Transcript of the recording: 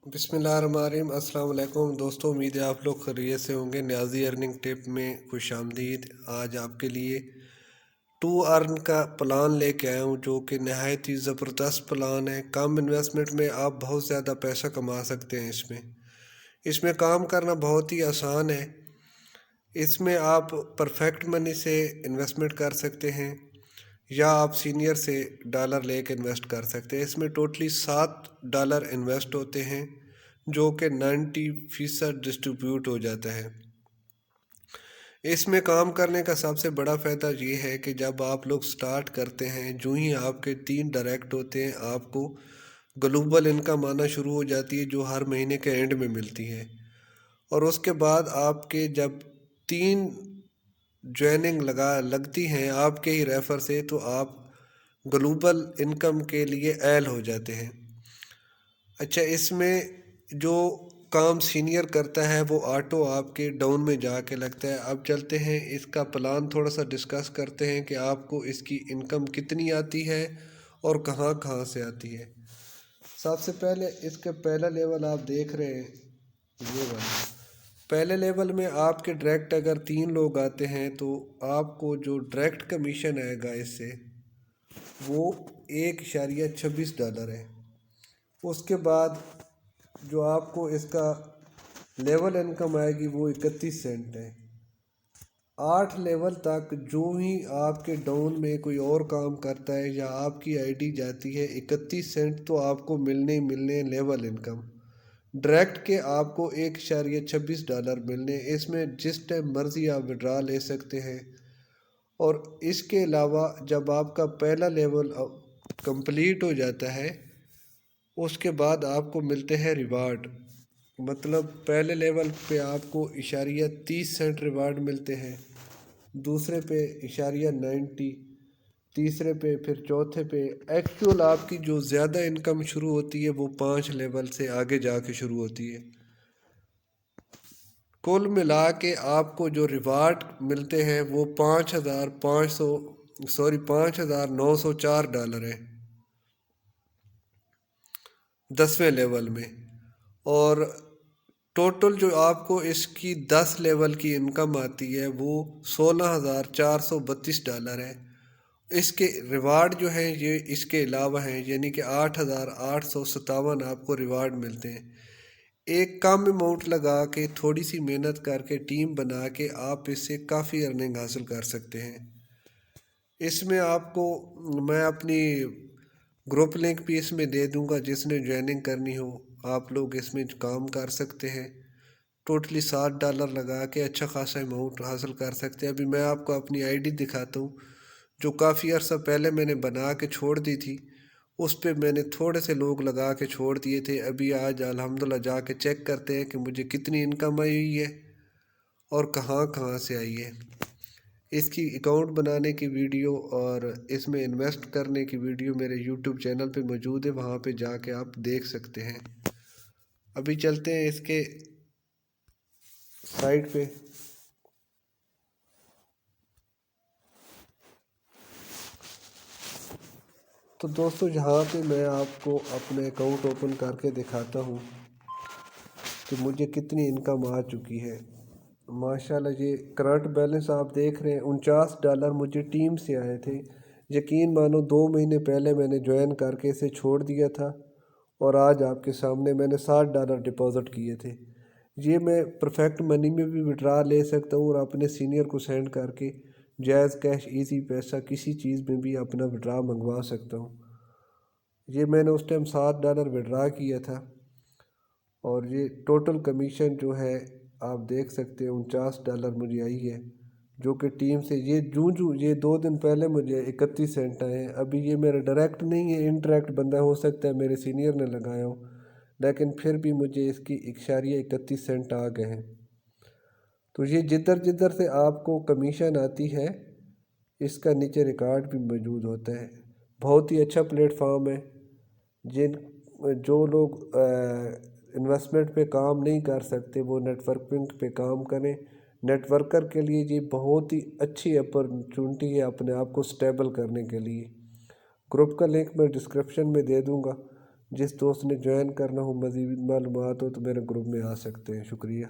बिस्मिल्लाहिर्रहमानिर्रहीम। अस्सलाम वालेकुम दोस्तों, उम्मीद है आप लोग खैरियत से होंगे। न्याजी अर्निंग टिप में खुश आमदीद। आज आपके लिए टू अर्न का प्लान लेके आया हूँ जो कि नहायत ही ज़बरदस्त प्लान है। कम इन्वेस्टमेंट में आप बहुत ज़्यादा पैसा कमा सकते हैं। इसमें काम करना बहुत ही आसान है। इसमें आप परफेक्ट मनी से इन्वेस्टमेंट कर सकते हैं या आप सीनियर से डॉलर लेके इन्वेस्ट कर सकते हैं। इसमें टोटली $7 इन्वेस्ट होते हैं जो कि 90% डिस्ट्रीब्यूट हो जाता है। इसमें काम करने का सबसे बड़ा फ़ायदा ये है कि जब आप लोग स्टार्ट करते हैं, जो ही आपके 3 डायरेक्ट होते हैं, आपको ग्लोबल इनकम आना शुरू हो जाती है जो हर महीने के एंड में मिलती है। और उसके बाद आपके जब 3 ज्वाइनिंग लगती हैं आपके ही रेफर से, तो आप ग्लोबल इनकम के लिए एल हो जाते हैं। अच्छा, इसमें जो काम सीनियर करता है वो ऑटो आपके डाउन में जाके लगता है। अब चलते हैं, इसका प्लान थोड़ा सा डिस्कस करते हैं कि आपको इसकी इनकम कितनी आती है और कहाँ कहाँ से आती है। सबसे पहले इसका पहला लेवल आप देख रहे हैं, ये वाला। पहले लेवल में आपके डायरेक्ट अगर 3 लोग आते हैं तो आपको जो डायरेक्ट कमीशन आएगा इससे वो $1.26 है। उसके बाद जो आपको इसका लेवल इनकम आएगी वो 31 सेंट है। 8 लेवल तक जो ही आपके डाउन में कोई और काम करता है या आपकी आईडी जाती है, 31 सेंट तो आपको मिलने लेवल इनकम। डायरेक्ट के आपको $1.26 मिलने। इसमें जिस टाइम मर्ज़ी आप विड्रा ले सकते हैं। और इसके अलावा जब आपका पहला लेवल कंप्लीट हो जाता है, उसके बाद आपको मिलते हैं रिवार्ड। मतलब पहले लेवल पे आपको इशारिया 30 सेंट रिवार्ड मिलते हैं, दूसरे पे इशारिया 90, तीसरे पे, फिर चौथे पे। एक्चुअल आपकी जो ज़्यादा इनकम शुरू होती है वो 5 लेवल से आगे जाके शुरू होती है। कुल मिला के आपको जो रिवार्ड मिलते हैं वो $5,904 है 10वें लेवल में। और टोटल जो आपको इसकी 10 लेवल की इनकम आती है वो $16,432 है। इसके रिवार्ड जो हैं ये इसके अलावा हैं, यानी कि 8,857 आपको रिवार्ड मिलते हैं। एक कम अमाउंट लगा के, थोड़ी सी मेहनत करके, टीम बना के आप इससे काफ़ी अर्निंग हासिल कर सकते हैं। इसमें आपको मैं अपनी ग्रुप लिंक भी इसमें दे दूंगा, जिसने ज्वाइनिंग करनी हो आप लोग इसमें काम कर सकते हैं। टोटली $7 लगा के अच्छा खासा अमाउंट हासिल कर सकते हैं। अभी मैं आपको अपनी आईडी दिखाता हूँ जो काफ़ी अर्सा पहले मैंने बना के छोड़ दी थी। उस पे मैंने थोड़े से लोग लगा के छोड़ दिए थे। अभी आज अल्हम्दुलिल्लाह जाके चेक करते हैं कि मुझे कितनी इनकम आई हुई है और कहाँ कहाँ से आई है। इसकी अकाउंट बनाने की वीडियो और इसमें इन्वेस्ट करने की वीडियो मेरे यूट्यूब चैनल पे मौजूद है, वहाँ पे जाके आप देख सकते हैं। अभी चलते हैं इसके साइट पे। तो दोस्तों, यहाँ पे मैं आपको अपने अकाउंट ओपन करके दिखाता हूँ कि मुझे कितनी इनकम आ चुकी है। माशाल्लाह, ये करंट बैलेंस आप देख रहे हैं, $49 मुझे टीम से आए थे। यकीन मानो 2 महीने पहले मैंने ज्वाइन करके इसे छोड़ दिया था और आज आपके सामने मैंने $60 डिपॉज़िट किए थे। ये मैं परफेक्ट मनी में भी विड्रा ले सकता हूँ और अपने सीनियर को सेंड करके जैज़ कैश इजी पैसा किसी चीज़ में भी अपना विड्रा मंगवा सकता हूँ। ये मैंने उस टाइम $7 विड्रा किया था और ये टोटल कमीशन जो है आप देख सकते हैं $49 मुझे आई है, जो कि टीम से ये 2 दिन पहले मुझे 31 सेंट आए हैं। अभी ये मेरा डायरेक्ट नहीं है, इनडायरेक्ट बंदा हो सकता है मेरे सीनियर ने लगाया हो, लेकिन फिर भी मुझे इसकी 1.31 सेंट आ गए हैं। तो ये जिधर जिधर से आपको कमीशन आती है इसका नीचे रिकॉर्ड भी मौजूद होता है। बहुत ही अच्छा प्लेटफॉर्म है। जिन जो लोग इन्वेस्टमेंट पे काम नहीं कर सकते वो नेटवर्किंग पे काम करें। नेटवर्कर के लिए ये बहुत ही अच्छी अपॉर्चुनिटी है अपने आप को स्टेबल करने के लिए। ग्रुप का लिंक मैं डिस्क्रिप्शन में दे दूंगा, جس دوست نے جوائن کرنا ہو، مزید معلومات ہو تو میرے گروپ میں آ سکتے ہیں۔ شکریہ۔